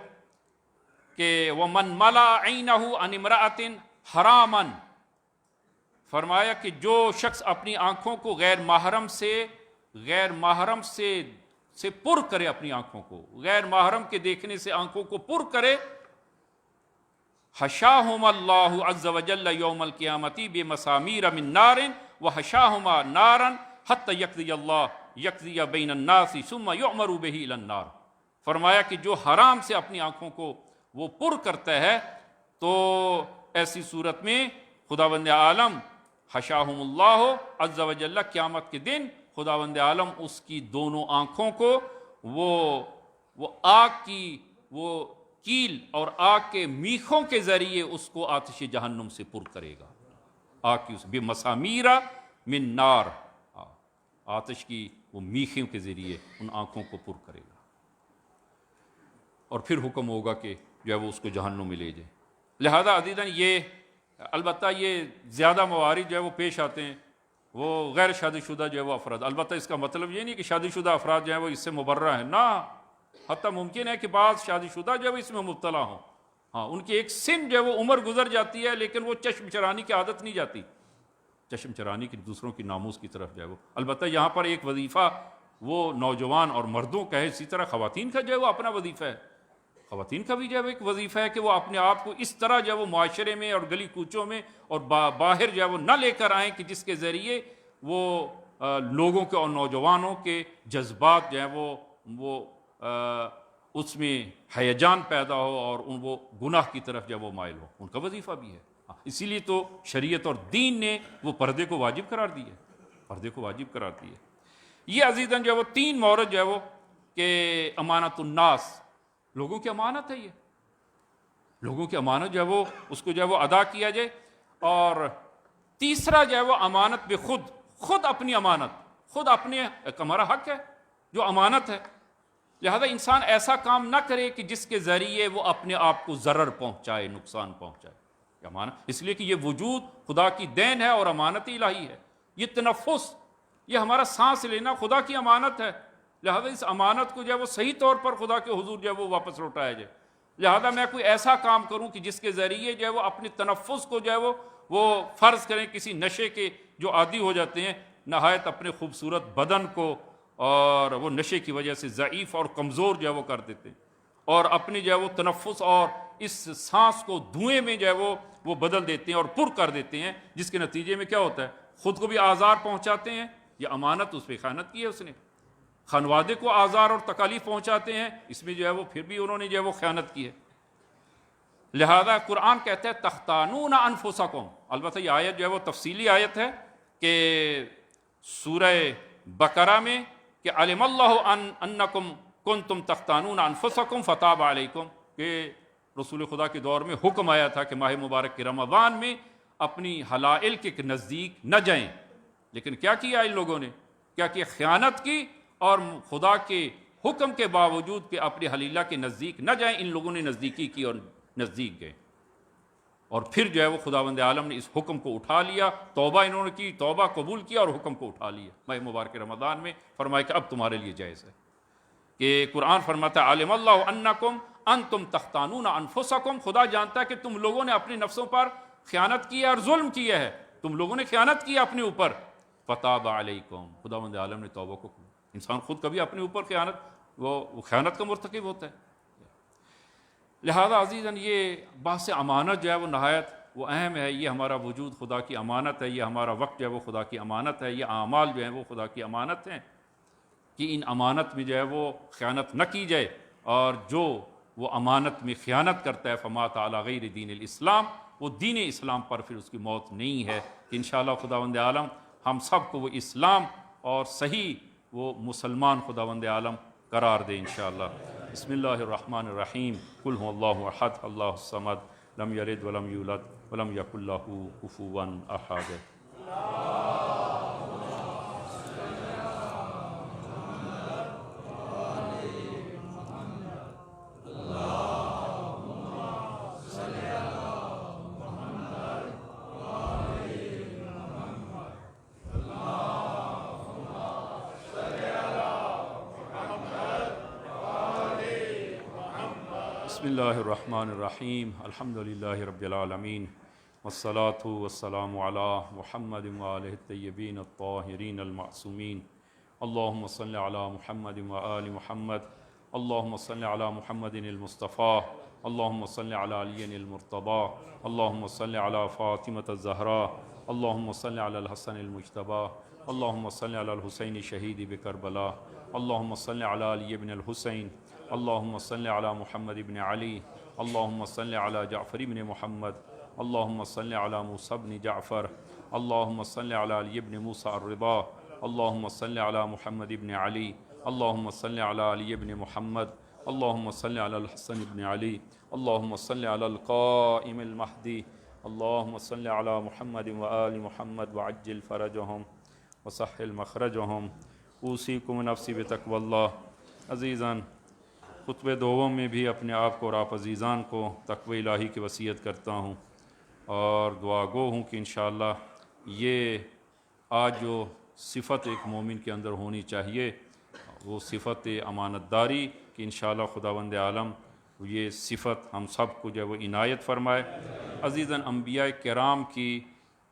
کہ وَمَنْ مَلَا عَيْنَهُ عَنِ امْرَأَةٍ حَرَامًا، فرمایا کہ جو شخص اپنی آنکھوں کو غیر محرم سے پر کرے، اپنی آنکھوں کو غیر محرم کے دیکھنے سے آنکھوں کو پر کرے، حشاہم اللہ عز وجل یوم القیامت بمسامیر من نار وحشاہما نارا حتی یقضی بین الناس ثم یعمر بہ الی النار، فرمایا کہ جو حرام سے اپنی آنکھوں کو وہ پر کرتا ہے تو ایسی صورت میں خداوند عالم حشاہم اللہ عز وجل قیامت کے دن خداوند عالم اس کی دونوں آنکھوں کو وہ آگ کی وہ کیل اور آگ کے میخوں کے ذریعے اس کو آتش جہنم سے پر کرے گا، آگ کی اس بمسامیر من نار، آتش کی وہ میخوں کے ذریعے ان آنکھوں کو پر کرے گا، اور پھر حکم ہوگا کہ جو ہے وہ اس کو جہنم میں لے جائے۔ لہذا عزیزاً یہ البتہ یہ زیادہ موارد جو ہے وہ پیش آتے ہیں وہ غیر شادی شدہ جو ہے وہ افراد، البتہ اس کا مطلب یہ نہیں کہ شادی شدہ افراد جو ہیں وہ اس سے مبرہ ہیں، نہ، حتیٰ ممکن ہے کہ بعض شادی شدہ جو ہے وہ اس میں مبتلا ہوں، ان کی ایک سن جو ہے وہ عمر گزر جاتی ہے لیکن وہ چشم چرانی کی عادت نہیں جاتی، چشم چرانی کی، دوسروں کی ناموس کی طرف جو ہے وہ، البتہ یہاں پر ایک وظیفہ وہ نوجوان اور مردوں کا ہے، اسی طرح خواتین کا جو ہے وہ اپنا وظیفہ ہے، خواتین کا بھی جو ہے ایک وظیفہ ہے کہ وہ اپنے آپ کو اس طرح جو ہے وہ معاشرے میں اور گلی کوچوں میں اور باہر جو ہے وہ نہ لے کر آئیں کہ جس کے ذریعے وہ لوگوں کے اور نوجوانوں کے جذبات جو ہیں وہ اس میں ہیجان پیدا ہو اور وہ گناہ کی طرف جو ہے وہ مائل ہو، ان کا وظیفہ بھی ہے، اسی لیے تو شریعت اور دین نے وہ پردے کو واجب قرار دی ہے، پردے کو واجب قرار دی ہے۔ یہ عزیزاً جو ہے وہ 3 مورد جو ہے وہ کہ امانت الناس، لوگوں کی امانت ہے، یہ لوگوں کی امانت جو ہے وہ اس کو جو ہے وہ ادا کیا جائے، اور تیسرا جو ہے وہ امانت بے خود اپنی امانت، خود اپنے ہمارا حق ہے جو امانت ہے، لہذا انسان ایسا کام نہ کرے کہ جس کے ذریعے وہ اپنے آپ کو ضرر پہنچائے، نقصان پہنچائے، امانت، اس لیے کہ یہ وجود خدا کی دین ہے اور امانت الہی ہے، یہ تنفس یہ ہمارا سانس لینا خدا کی امانت ہے، لہذا اس امانت کو جو ہے وہ صحیح طور پر خدا کے حضور جو ہے وہ واپس لوٹایا جائے۔ لہذا میں کوئی ایسا کام کروں کہ جس کے ذریعے جو ہے وہ اپنے تنفس کو جو ہے وہ فرض کریں کسی نشے کے جو عادی ہو جاتے ہیں، نہایت اپنے خوبصورت بدن کو اور وہ نشے کی وجہ سے ضعیف اور کمزور جو ہے وہ کر دیتے ہیں، اور اپنی جو ہے وہ تنفس اور اس سانس کو دھوئیں میں جو ہے وہ بدل دیتے ہیں اور پر کر دیتے ہیں، جس کے نتیجے میں کیا ہوتا ہے؟ خود کو بھی آزار پہنچاتے ہیں، یہ امانت اس پہ خیانت کی ہے اس نے، خانوادے کو آزار اور تکالیف پہنچاتے ہیں، اس میں جو ہے وہ پھر بھی انہوں نے جو ہے وہ خیانت کی ہے۔ لہذا قرآن کہتا ہے تختانون انفسکم، البتہ یہ آیت جو ہے وہ تفصیلی آیت ہے کہ سورہ بقرہ میں کہ علم اللہ انکم کنتم تختانون انفسکم فتاب علیکم، کہ رسول خدا کے دور میں حکم آیا تھا کہ ماہ مبارک کے رمضان میں اپنی حلائل کے نزدیک نہ جائیں، لیکن کیا کیا ان لوگوں نے؟ کیا کیا؟ خیانت کی، اور خدا کے حکم کے باوجود کہ اپنی حلیلہ کے نزدیک نہ جائیں، ان لوگوں نے نزدیکی کی اور نزدیک گئے، اور پھر جو ہے وہ خداوند عالم نے اس حکم کو اٹھا لیا، توبہ انہوں نے کی، توبہ قبول کیا اور حکم کو اٹھا لیا ماہ مبارک رمضان میں، فرمایا کہ اب تمہارے لیے جائز ہے۔ کہ قرآن فرماتا ہے علم اللہ انکم انتم تختانون انفسکم، خدا جانتا ہے کہ تم لوگوں نے اپنے نفسوں پر خیانت کی ہے اور ظلم کیا ہے، تم لوگوں نے خیانت کی اپنے اوپر، فتاب علیکم، خداوند عالم نے توبہ کو قبول۔ انسان خود کبھی اپنے اوپر وہ خیانت کا مرتکب ہوتا ہے۔ لہذا عزیزاً یہ بحث امانت جو ہے وہ نہایت وہ اہم ہے، یہ ہمارا وجود خدا کی امانت ہے، یہ ہمارا وقت جو ہے وہ خدا کی امانت ہے، یہ اعمال جو ہیں وہ خدا کی امانت ہیں، کہ ان امانت میں جو ہے وہ خیانت نہ کی جائے، اور جو وہ امانت میں خیانت کرتا ہے فمات علی غیر دین الاسلام، وہ دین اسلام پر پھر اس کی موت نہیں ہے۔ کہ انشاءاللہ خداوند عالم ہم سب کو وہ اسلام اور صحیح وہ مسلمان خداوند عالم قرار دے انشاءاللہ۔ بسم اللہ الرحمن الرحیم، قل هو اللہ احد اللہ الصمد لم یلد ولم یولد ولم یکن لہ کفوا احد۔ بسم اللہ الرحمن الرحیم، الحمد للہ رب العالمین، والصلاة والسلام علی محمد وآلہ الطیبین الطاہرین المعصومین، اللہم صلی علی محمد وآل محمد، اللہم صلی علی محمد المصطفیٰ، اللہم صلی علی علی المرتضیٰ، اللہم صلی علی فاطمة الزہراء، اللہم صلی علی الحسن المجتبیٰ، اللہم صلی علی الحسین شہید بکربلا، اللہم صلی علی علی بن الحسین، اللہم صلی علی محمد بن علی، اللہم صلی علی جعفر بن محمد، اللہم صلی علی موسیٰ بن جعفر، اللہم صلی علی علی بن موسیٰ الرضا، اللہم صلی علی محمد بن علی، اللہم صلی علی علی بن محمد، اللہم صلی علی الحسن بن علی، اللہم صلی علی القائم المہدی، اللہم صلی علی محمد وآل محمد وعجل فرجہم وسہل مخرجہم۔ اوصیکم نفسی بتقوی اللہ۔ عزیزاً، خطبہ دوم میں بھی اپنے آپ کو اور آپ عزیزان کو تقوی الہی کی وصیت کرتا ہوں، اور دعا گو ہوں کہ انشاءاللہ یہ آج جو صفت ایک مومن کے اندر ہونی چاہیے وہ صفت امانت داری، کہ انشاءاللہ خداوند عالم یہ صفت ہم سب کو جو ہے وہ عنایت فرمائے۔ عزیزاً، انبیاء کرام کی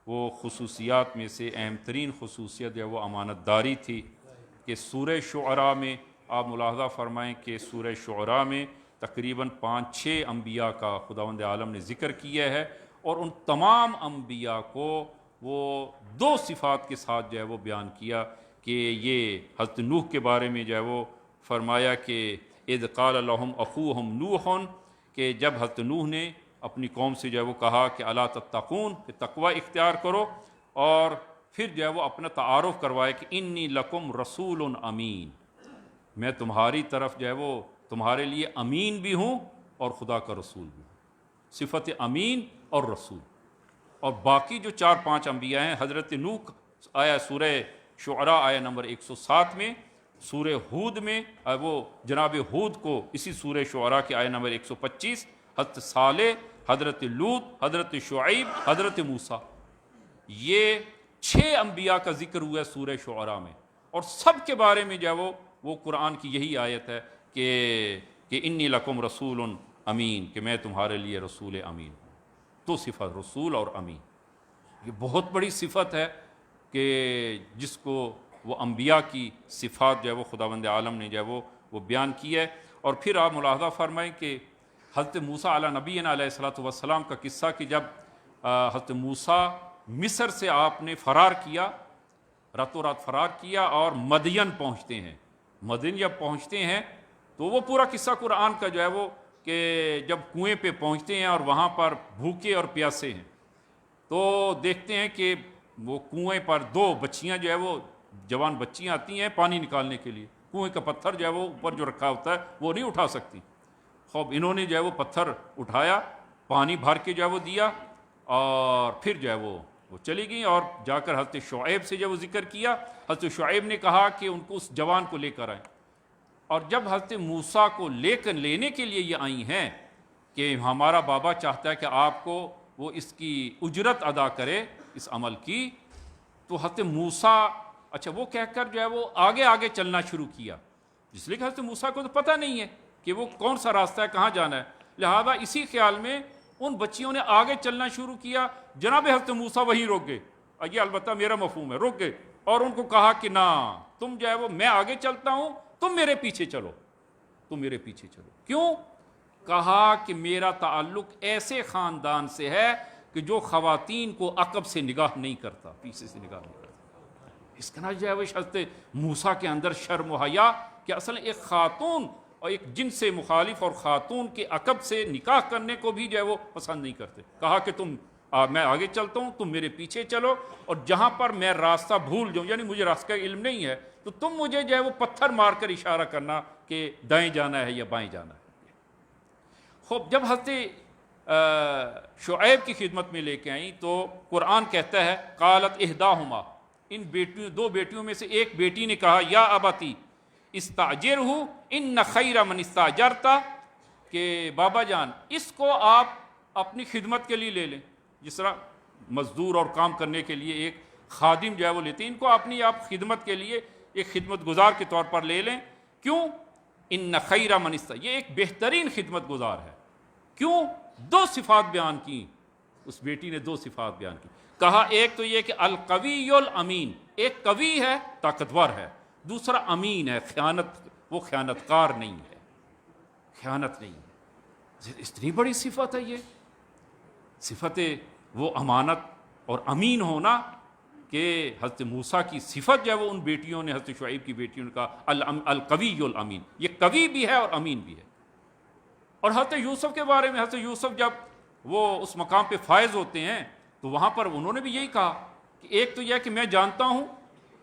وہ خصوصیات میں سے اہم ترین خصوصیت جو ہے وہ امانت داری تھی، کہ سورہ شعراء میں آپ ملاحظہ فرمائیں کہ سورہ شعراء میں تقریباً 5-6 انبیاء کا خداوند عالم نے ذکر کیا ہے، اور ان تمام انبیاء کو وہ 2 صفات کے ساتھ جو ہے وہ بیان کیا، کہ یہ حضرت نوح کے بارے میں جو ہے وہ فرمایا کہ اذ قال لهم اخوهم نوح، کہ جب حضرت نوح نے اپنی قوم سے جو ہے وہ کہا کہ الا تتقون، کہ تقوی اختیار کرو، اور پھر جو ہے وہ اپنا تعارف کروائے کہ انی لکم رسول امین، میں تمہاری طرف جو ہے وہ تمہارے لیے امین بھی ہوں اور خدا کا رسول بھی ہوں، صفت امین اور رسول۔ اور باقی جو 4-5 انبیاء ہیں، حضرت نوح آیا سورہ شعراء آیا نمبر 107 میں، سورہ ہود میں وہ جناب ہود کو اسی سورہ شعراء کے آیا نمبر 125، حضرت صالح، حضرت لوط، حضرت شعیب، حضرت موسیٰ، یہ 6 انبیاء کا ذکر ہوا ہے سورہ شعراء میں، اور سب کے بارے میں جو ہے وہ قرآن کی یہی آیت ہے کہ انی لکم رسول امین، کہ میں تمہارے لیے رسول امین ہوں۔ تو صفت رسول اور امین یہ بہت بڑی صفت ہے کہ جس کو وہ انبیاء کی صفات جو ہے وہ خداوند عالم نے جو ہے وہ بیان کی ہے۔ اور پھر آپ ملاحظہ فرمائیں کہ حضرت موسیٰ علیہ نبینا علیہ الصلوۃ والسلام کا قصہ کہ جب حضرت موسیٰ مصر سے آپ نے فرار کیا، راتوں رات فرار کیا اور مدین پہنچتے ہیں، مدین جب پہنچتے ہیں تو وہ پورا قصہ قرآن کا جو ہے وہ کہ جب کنویں پہ پہنچتے ہیں اور وہاں پر بھوکے اور پیاسے ہیں، تو دیکھتے ہیں کہ وہ کنویں پر 2 بچیاں جو ہے وہ جوان بچیاں آتی ہیں پانی نکالنے کے لیے، کنویں کا پتھر جو ہے وہ اوپر جو رکھا ہوتا ہے وہ نہیں اٹھا سکتی۔ خوب انہوں نے جو ہے وہ پتھر اٹھایا، پانی بھر کے جو ہے وہ دیا، اور پھر جو ہے وہ چلی گئیں، اور جا کر حضرت شعیب سے جو وہ ذکر کیا، حضرت شعیب نے کہا کہ ان کو اس جوان کو لے کر آئیں۔ اور جب حضرت موسیٰ کو لینے کے لیے یہ آئی ہیں کہ ہمارا بابا چاہتا ہے کہ آپ کو وہ اس کی اجرت ادا کرے اس عمل کی، تو حضرت موسیٰ اچھا وہ کہہ کر جو ہے وہ آگے آگے چلنا شروع کیا، جس لیے کہ حضرت موسیٰ کو تو پتہ نہیں ہے کہ وہ کون سا راستہ ہے، کہاں جانا ہے، لہذا اسی خیال میں ان بچیوں نے آگے چلنا شروع کیا۔ جناب حضرت موسیٰ وہیں رک گئے، یہ البتہ میرا مفہوم ہے، رک گئے اور ان کو کہا کہ نہ تم جو ہے وہ میں آگے چلتا ہوں، تم میرے پیچھے چلو، تم میرے پیچھے چلو۔ کیوں؟ کہا کہ میرا تعلق ایسے خاندان سے ہے کہ جو خواتین کو عقب سے نگاہ نہیں کرتا، پیچھے سے نگاہ نہیں کرتا۔ اس کا جو ہے وہ حضرت موسیٰ کے اندر شرم و حیا کہ اصل ایک خاتون اور ایک جن سے مخالف اور خاتون کے عقب سے نکاح کرنے کو بھی جو ہے وہ پسند نہیں کرتے۔ کہا کہ میں آگے چلتا ہوں، تم میرے پیچھے چلو، اور جہاں پر میں راستہ بھول جاؤں، یعنی مجھے راستہ کا علم نہیں ہے، تو تم مجھے جو ہے وہ پتھر مار کر اشارہ کرنا کہ دائیں جانا ہے یا بائیں جانا ہے۔ خوب جب حضرت شعیب کی خدمت میں لے کے آئیں تو قرآن کہتا ہے قالت احداہما، ان 2 بیٹیوں میں سے ایک بیٹی نے کہا یا ابتی استاجرہ ان خیر من استاجرت، کہ بابا جان اس کو آپ اپنی خدمت کے لیے لے لیں، جس طرح مزدور اور کام کرنے کے لیے ایک خادم جو ہے وہ لیتے ہیں، ان کو اپنی آپ خدمت کے لیے ایک خدمت گزار کے طور پر لے لیں۔ کیوں؟ ان خیر من استاجرت، یہ ایک بہترین خدمت گزار ہے۔ کیوں؟ 2 صفات بیان کی، اس بیٹی نے 2 صفات بیان کی۔ کہا ایک تو یہ کہ القوی الامین، ایک قوی ہے طاقتور ہے، دوسرا امین ہے، وہ خیانت کار نہیں ہے، خیانت نہیں ہے۔ اتنی بڑی صفت ہے، یہ صفت وہ امانت اور امین ہونا کہ حضرت موسیٰ کی صفت جو ہے وہ ان بیٹیوں نے، حضرت شعیب کی بیٹیوں نے کہا القوی الامین، یہ قوی بھی ہے اور امین بھی ہے۔ اور حضرت یوسف کے بارے میں، حضرت یوسف جب وہ اس مقام پہ فائز ہوتے ہیں تو وہاں پر انہوں نے بھی یہی کہا کہ ایک تو یہ کہ میں جانتا ہوں،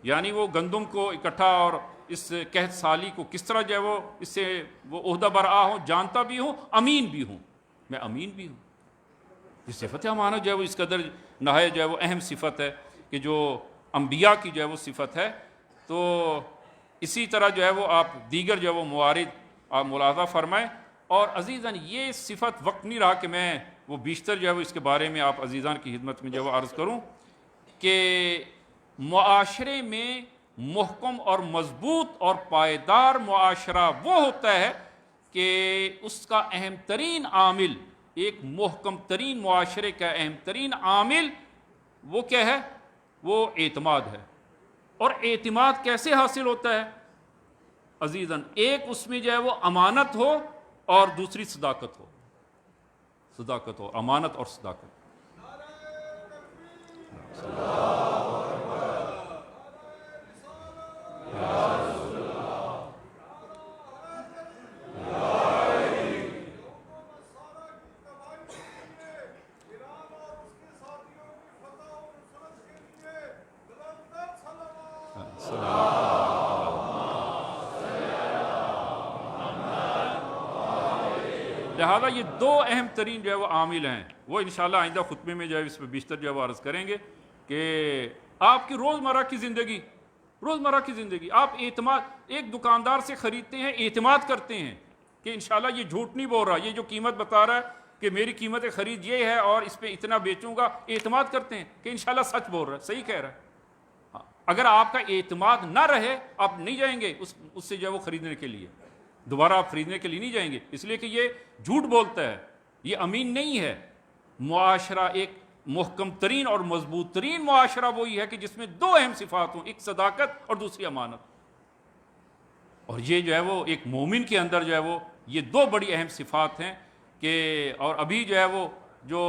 یعنی وہ گندم کو اکٹھا اور اس قحط سالی کو کس طرح جو ہے وہ اس سے وہ عہدہ برآ ہوں، جانتا بھی ہوں، امین بھی ہوں، میں امین بھی ہوں۔ یہ صفت امانت جو ہے وہ اس قدر نہایت جو ہے وہ اہم صفت ہے کہ جو انبیاء کی جو ہے وہ صفت ہے۔ تو اسی طرح جو ہے وہ آپ دیگر جو ہے وہ موارد آپ ملاحظہ فرمائیں۔ اور عزیزان یہ صفت وقت نہیں رہا کہ میں وہ بیشتر جو ہے وہ اس کے بارے میں آپ عزیزان کی خدمت میں جو ہے وہ عرض کروں کہ معاشرے میں محکم اور مضبوط اور پائیدار معاشرہ وہ ہوتا ہے کہ اس کا اہم ترین عامل، ایک محکم ترین معاشرے کا اہم ترین عامل وہ کیا ہے؟ وہ اعتماد ہے۔ اور اعتماد کیسے حاصل ہوتا ہے عزیزاً؟ ایک اس میں جو ہے وہ امانت ہو اور دوسری صداقت ہو، صداقت ہو، امانت اور صداقت۔ لہذا یہ 2 اہم ترین جو ہے وہ عامل ہیں، وہ انشاءاللہ آئندہ خطبے میں جو ہے اس پہ بیشتر جو ہے وہ عرض کریں گے کہ آپ کی روزمرہ کی زندگی آپ اعتماد، ایک دکاندار سے خریدتے ہیں، اعتماد کرتے ہیں کہ انشاءاللہ یہ جھوٹ نہیں بول رہا، یہ جو قیمت بتا رہا ہے کہ میری قیمت خرید یہ ہے اور اس پہ اتنا بیچوں گا، اعتماد کرتے ہیں کہ انشاءاللہ سچ بول رہا ہے، صحیح کہہ رہا ہے۔ اگر آپ کا اعتماد نہ رہے آپ نہیں جائیں گے اس سے جو ہے وہ خریدنے کے لیے، دوبارہ آپ خریدنے کے لیے نہیں جائیں گے، اس لیے کہ یہ جھوٹ بولتا ہے، یہ امین نہیں ہے۔ معاشرہ ایک محکم ترین اور مضبوط ترین معاشرہ وہی ہے کہ جس میں دو اہم صفات ہوں، ایک صداقت اور دوسری امانت، اور یہ جو ہے وہ ایک مومن کے اندر جو ہے وہ یہ دو بڑی اہم صفات ہیں کہ اور ابھی جو ہے وہ جو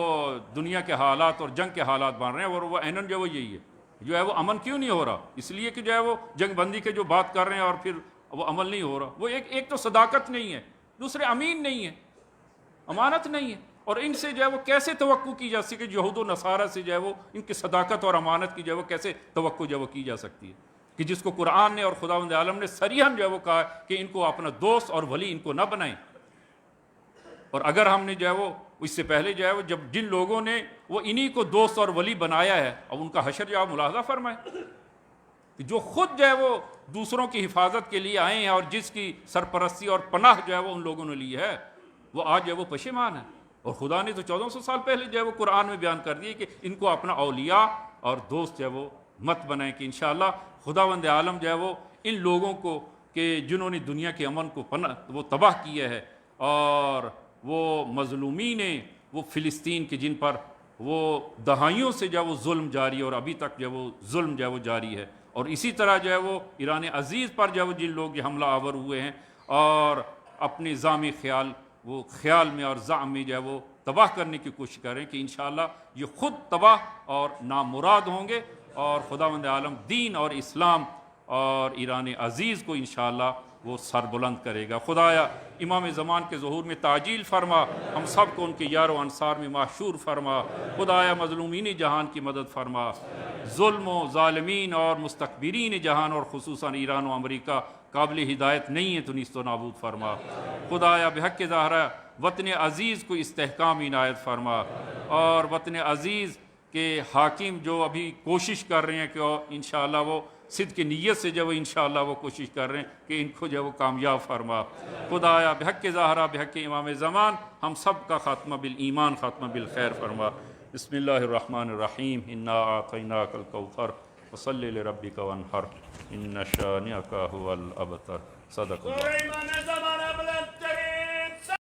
دنیا کے حالات اور جنگ کے حالات بن رہے ہیں اور وہ عیناً جو وہ یہی ہے، جو ہے وہ امن کیوں نہیں ہو رہا؟ اس لیے کہ جو ہے وہ جنگ بندی کے جو بات کر رہے ہیں اور پھر وہ عمل نہیں ہو رہا، وہ ایک تو صداقت نہیں ہے، دوسرے امین نہیں ہے، امانت نہیں ہے، اور ان سے جو ہے وہ کیسے توقع کی جا سکے، یہود و نصارہ سے جو ہے وہ ان کی صداقت اور امانت کی جو ہے وہ کیسے توقع جو ہے وہ کی جا سکتی ہے کہ جس کو قرآن نے اور خداوند عالم نے صریحاً جو ہے وہ کہا کہ ان کو اپنا دوست اور ولی ان کو نہ بنائیں۔ اور اگر ہم نے جو ہے وہ اس سے پہلے جو ہے وہ جب جن لوگوں نے وہ انہی کو دوست اور ولی بنایا ہے، اب ان کا حشر جو آپ ملاحظہ فرمائیں کہ جو خود جو ہے وہ دوسروں کی حفاظت کے لیے آئے ہیں اور جس کی سرپرستی اور پناہ جو ہے وہ ان لوگوں نے لی ہے، وہ آج جو ہے وہ پشیمان ہے۔ اور خدا نے تو 1400 سال پہلے جو ہے وہ قرآن میں بیان کر دیا کہ ان کو اپنا اولیاء اور دوست جو ہے وہ مت بنائیں، کہ انشاءاللہ خداوند عالم جو ہے وہ ان لوگوں کو کہ جنہوں نے دنیا کے امن کو وہ تباہ کیا ہے، اور وہ مظلومین وہ فلسطین کے جن پر وہ دہائیوں سے جو ہے وہ ظلم جاری ہے اور ابھی تک جو ہے وہ ظلم جو ہے وہ جاری ہے، اور اسی طرح جو ہے وہ ایران عزیز پر جو ہے وہ جن لوگ یہ حملہ آور ہوئے ہیں اور اپنے ذامی خیال میں اور زعم میں جو ہے وہ تباہ کرنے کی کوشش کریں، کہ انشاءاللہ یہ خود تباہ اور نامراد ہوں گے، اور خداوند عالم دین اور اسلام اور ایران عزیز کو انشاءاللہ وہ سر بلند کرے گا۔ خدایا امام زمان کے ظہور میں تعجیل فرما، ہم سب کو ان کے یار و انصار میں محشور فرما۔ خدایا مظلومین جہان کی مدد فرما، ظلم و ظالمین اور مستکبرین جہان اور خصوصاً ایران و امریکہ قابل ہدایت نہیں ہے تو نیست و نابود فرما۔ خدایا بحق زہرا وطن عزیز کو استحکام عنایت فرما، اور وطن عزیز کے حاکم جو ابھی کوشش کر رہے ہیں کہ انشاءاللہ وہ صدق کی نیت سے جو انشاءاللہ وہ کوشش کر رہے ہیں کہ ان کو جو وہ کامیاب فرما۔ خدایا بحق زہرا بحق امام زمان ہم سب کا خاتمہ بالایمان خاتمہ بالخیر فرما۔ بسم اللہ الرحمن الرحیم، انا اعطیناک الکوثر فصلی لربک وانحر ان شانئک هو الابتر۔ صدق اللہ۔